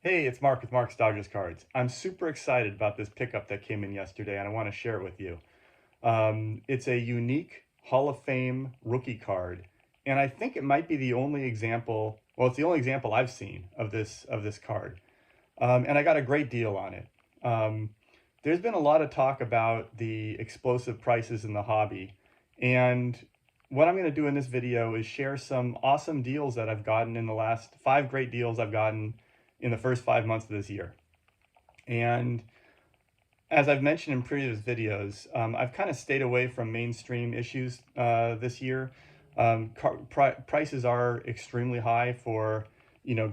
Hey, it's Mark with Mark's Dodgers Cards. I'm super excited about this pickup that came in yesterday, and I want to share it with you. It's a unique Hall of Fame rookie card, and I think it might be the only example. Well, it's the only example I've seen of this card, and I got a great deal on it. Um, there's been a lot of talk about the explosive prices in the hobby, and what I'm going to do in this video is share some awesome deals that I've gotten in the last 5 great deals I've gotten in the first 5 months of this year. And as I've mentioned in previous videos, I've kind of stayed away from mainstream issues this year. Prices are extremely high for,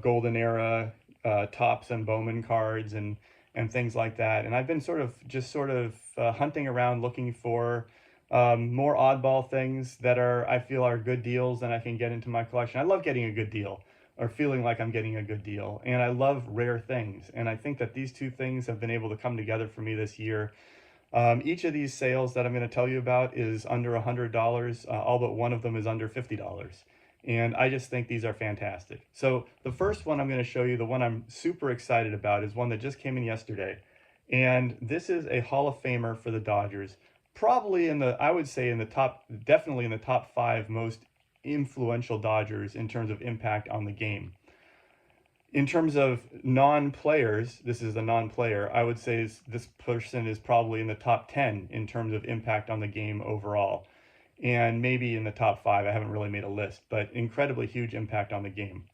golden era Topps and Bowman cards and things like that. And I've been sort of hunting around looking for more oddball things that I feel are good deals and I can get into my collection. I love getting a good deal or feeling like I'm getting a good deal. And I love rare things. And I think that these two things have been able to come together for me this year. Each of these sales that I'm going to tell you about is under $100. All but one of them is under $50. And I just think these are fantastic. So the first one I'm going to show you, the one I'm super excited about, is one that just came in yesterday. And this is a Hall of Famer for the Dodgers. Probably I would say in the top, definitely in the top 5 most influential Dodgers in terms of impact on the game. In terms of non-players, this is a non-player, I would say this person is probably in the top 10 in terms of impact on the game overall. And maybe in the top 5, I haven't really made a list, but incredibly huge impact on the game.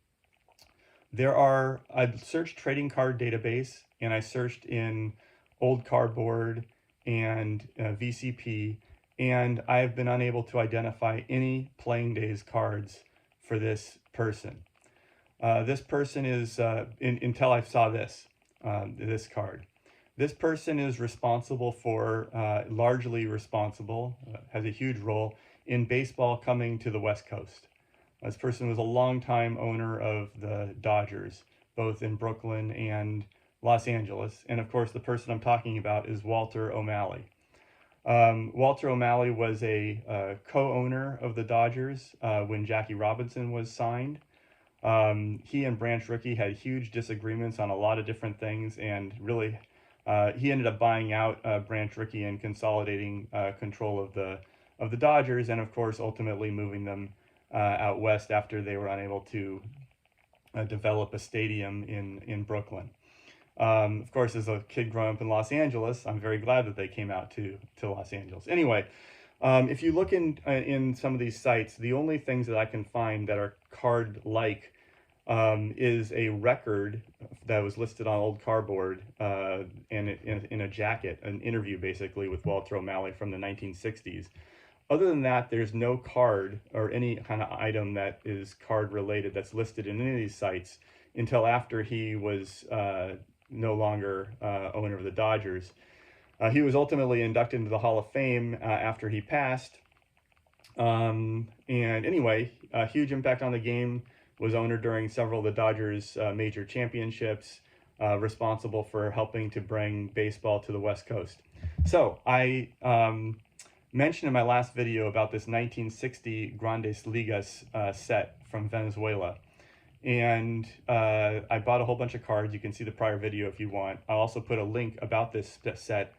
I searched trading card database and I searched in old cardboard and VCP, and I have been unable to identify any playing days cards for this person. This person is, until I saw this card. This person is responsible for, largely responsible, has a huge role in baseball coming to the West Coast. This person was a longtime owner of the Dodgers, both in Brooklyn and Los Angeles. And of course, the person I'm talking about is Walter O'Malley. Walter O'Malley was a co-owner of the Dodgers when Jackie Robinson was signed. He and Branch Rickey had huge disagreements on a lot of different things, and really, he ended up buying out Branch Rickey and consolidating control of the Dodgers, and of course, ultimately moving them out west after they were unable to develop a stadium in Brooklyn. Of course, as a kid growing up in Los Angeles, I'm very glad that they came out to Los Angeles. Anyway, if you look in some of these sites, the only things that I can find that are card-like is a record that was listed on old cardboard and in a jacket, an interview basically with Walter O'Malley from the 1960s. Other than that, there's no card or any kind of item that is card related that's listed in any of these sites until after he was no longer owner of the Dodgers. He was ultimately inducted into the Hall of Fame after he passed. And anyway, a huge impact on the game, was owner during several of the Dodgers' major championships, responsible for helping to bring baseball to the West Coast. So I mentioned in my last video about this 1960 Grandes Ligas set from Venezuela. And I bought a whole bunch of cards. You can see the prior video if you want. I'll also put a link about this set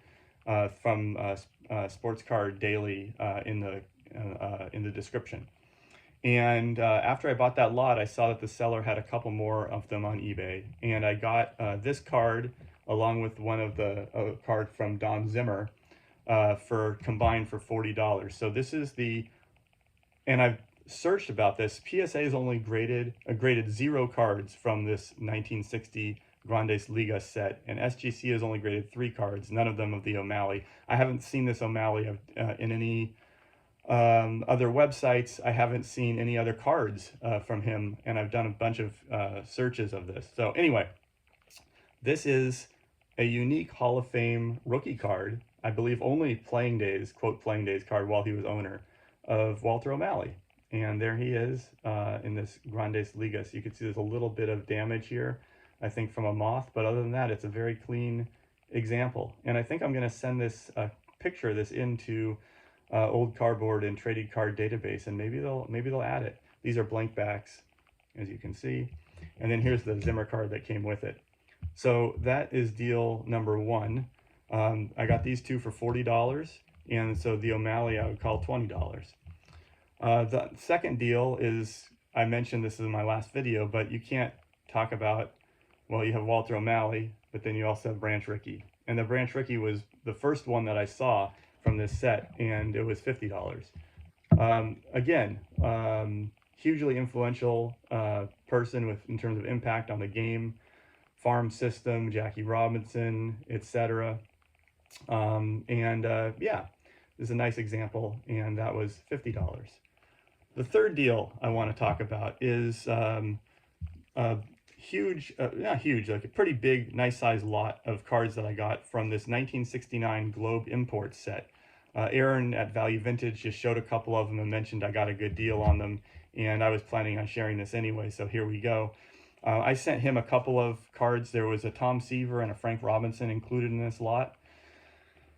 from Sports Card Daily in the description. And after I bought that lot, I saw that the seller had a couple more of them on eBay, and I got this card along with one of the card from Don Zimmer for combined for $40. So this is and I've searched about this. PSA is only graded 0 cards from this 1960 Grandes Ligas set, and SGC has only graded 3 cards, none of them of the O'Malley. I haven't seen this O'Malley in any other websites. I haven't seen any other cards from him, and I've done a bunch of searches of this. So anyway, this is a unique Hall of Fame rookie card. I believe only playing days, quote playing days card while he was owner of Walter O'Malley. And there he is in this Grandes Ligas. You can see there's a little bit of damage here, I think from a moth, but other than that, it's a very clean example. And I think I'm going to send this picture of this into old cardboard and traded card database, and maybe they'll add it. These are blank backs, as you can see. And then here's the Zimmer card that came with it. So that is deal number one. I got these two for $40, and so the O'Malley I would call $20. The second deal is, I mentioned this in my last video, but you can't talk about, well, you have Walter O'Malley, but then you also have Branch Rickey. And the Branch Rickey was the first one that I saw from this set, and it was $50. Again, hugely influential person in terms of impact on the game, farm system, Jackie Robinson, etc. Yeah, this is a nice example, and that was $50. The third deal I want to talk about is a huge, not huge, like a pretty big, nice sized lot of cards that I got from this 1969 Globe Import set. Aaron at Value Vintage just showed a couple of them and mentioned I got a good deal on them, and I was planning on sharing this anyway, so here we go. I sent him a couple of cards. There was a Tom Seaver and a Frank Robinson included in this lot,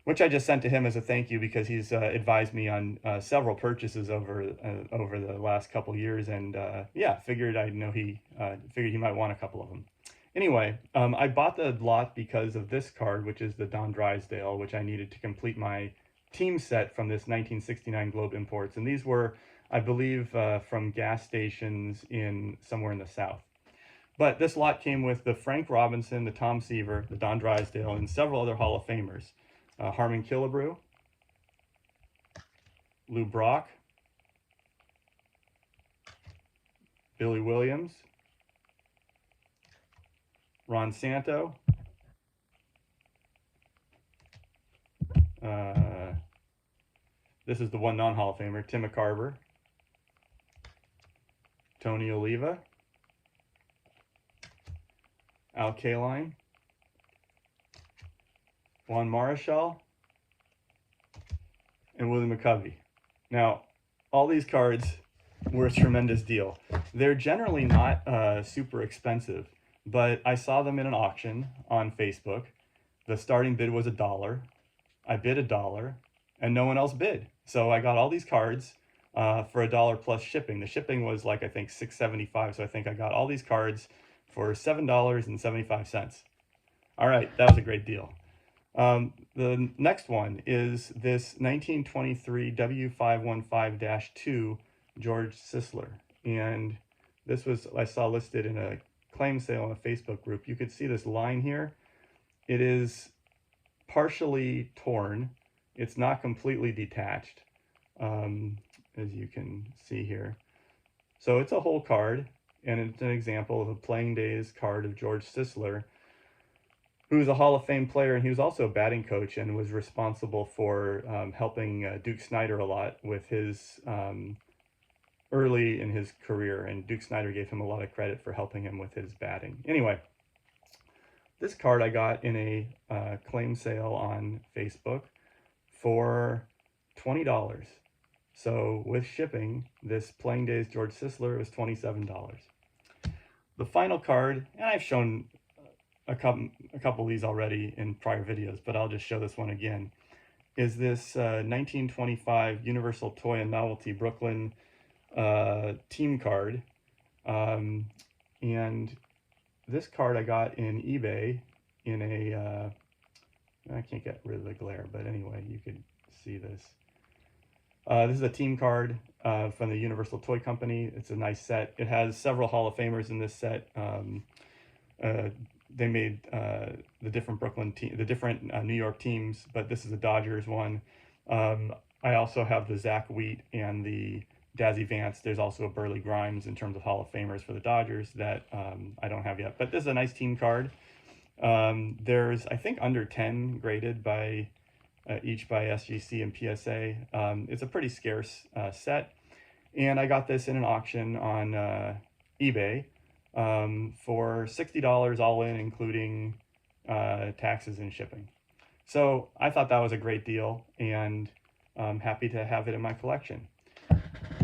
which I just sent to him as a thank you because he's advised me on several purchases over the last couple years, and yeah, figured he might want a couple of them. Anyway, I bought the lot because of this card, which is the Don Drysdale, which I needed to complete my team set from this 1969 Globe Imports, and these were, I believe, from gas stations somewhere in the South. But this lot came with the Frank Robinson, the Tom Seaver, the Don Drysdale, and several other Hall of Famers. Harmon Killebrew, Lou Brock, Billy Williams, Ron Santo, this is the one non-Hall of Famer, Tim McCarver, Tony Oliva, Al Kaline, Juan Marichal, and Willie McCovey. Now, all these cards were a tremendous deal. They're generally not super expensive, but I saw them in an auction on Facebook. The starting bid was $1. I bid $1, and no one else bid. So I got all these cards for $1 plus shipping. The shipping was like, I think, $6.75, so I think I got all these cards for $7.75. All right, that was a great deal. The next one is this 1923 W515-2 George Sisler, and this was, I saw listed in a claim sale on a Facebook group. You could see this line here. It is partially torn. It's not completely detached, as you can see here. So it's a whole card, and it's an example of a Playing Days card of George Sisler, who was a Hall of Fame player, and he was also a batting coach and was responsible for helping Duke Snider a lot with his early in his career, and Duke Snider gave him a lot of credit for helping him with his batting. Anyway, this card I got in a claim sale on Facebook for $20. So with shipping, this Playing Days George Sisler was $27. The final card, and I've shown a couple of these already in prior videos, but I'll just show this one again, is this 1925 Universal Toy and Novelty Brooklyn team card. And this card I got in eBay in a, I can't get rid of the glare, but anyway, you could see this. This is a team card from the Universal Toy Company. It's a nice set. It has several Hall of Famers in this set. They made the different New York teams, but this is a Dodgers one. I also have the Zach Wheat and the Dazzy Vance. There's also a Burley Grimes in terms of Hall of Famers for the Dodgers that I don't have yet. But this is a nice team card. There's, I think, under 10 graded by each by SGC and PSA. It's a pretty scarce set. And I got this in an auction on eBay for $60 all in, including taxes and shipping. So I thought that was a great deal, and I'm happy to have it in my collection.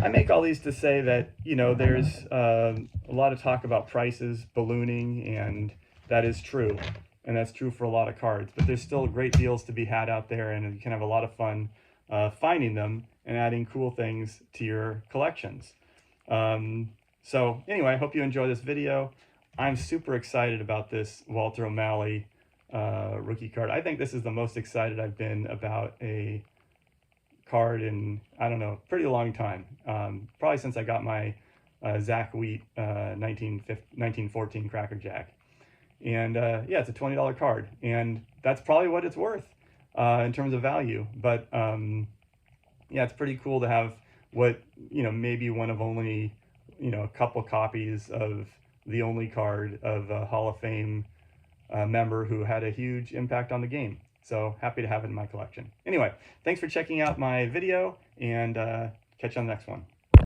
I make all these to say that, you know, there's a lot of talk about prices ballooning, and that is true. And that's true for a lot of cards, but there's still great deals to be had out there, and you can have a lot of fun finding them and adding cool things to your collections. So anyway, I hope you enjoy this video. I'm super excited about this Walter O'Malley rookie card. I think this is the most excited I've been about a card in, I don't know, pretty long time. Probably since I got my Zach Wheat 1914 Cracker Jack. And yeah, it's a $20 card, and that's probably what it's worth in terms of value. But yeah, it's pretty cool to have what, maybe one of only, a couple copies of the only card of a Hall of Fame member who had a huge impact on the game. So happy to have it in my collection. Anyway, thanks for checking out my video, and catch you on the next one.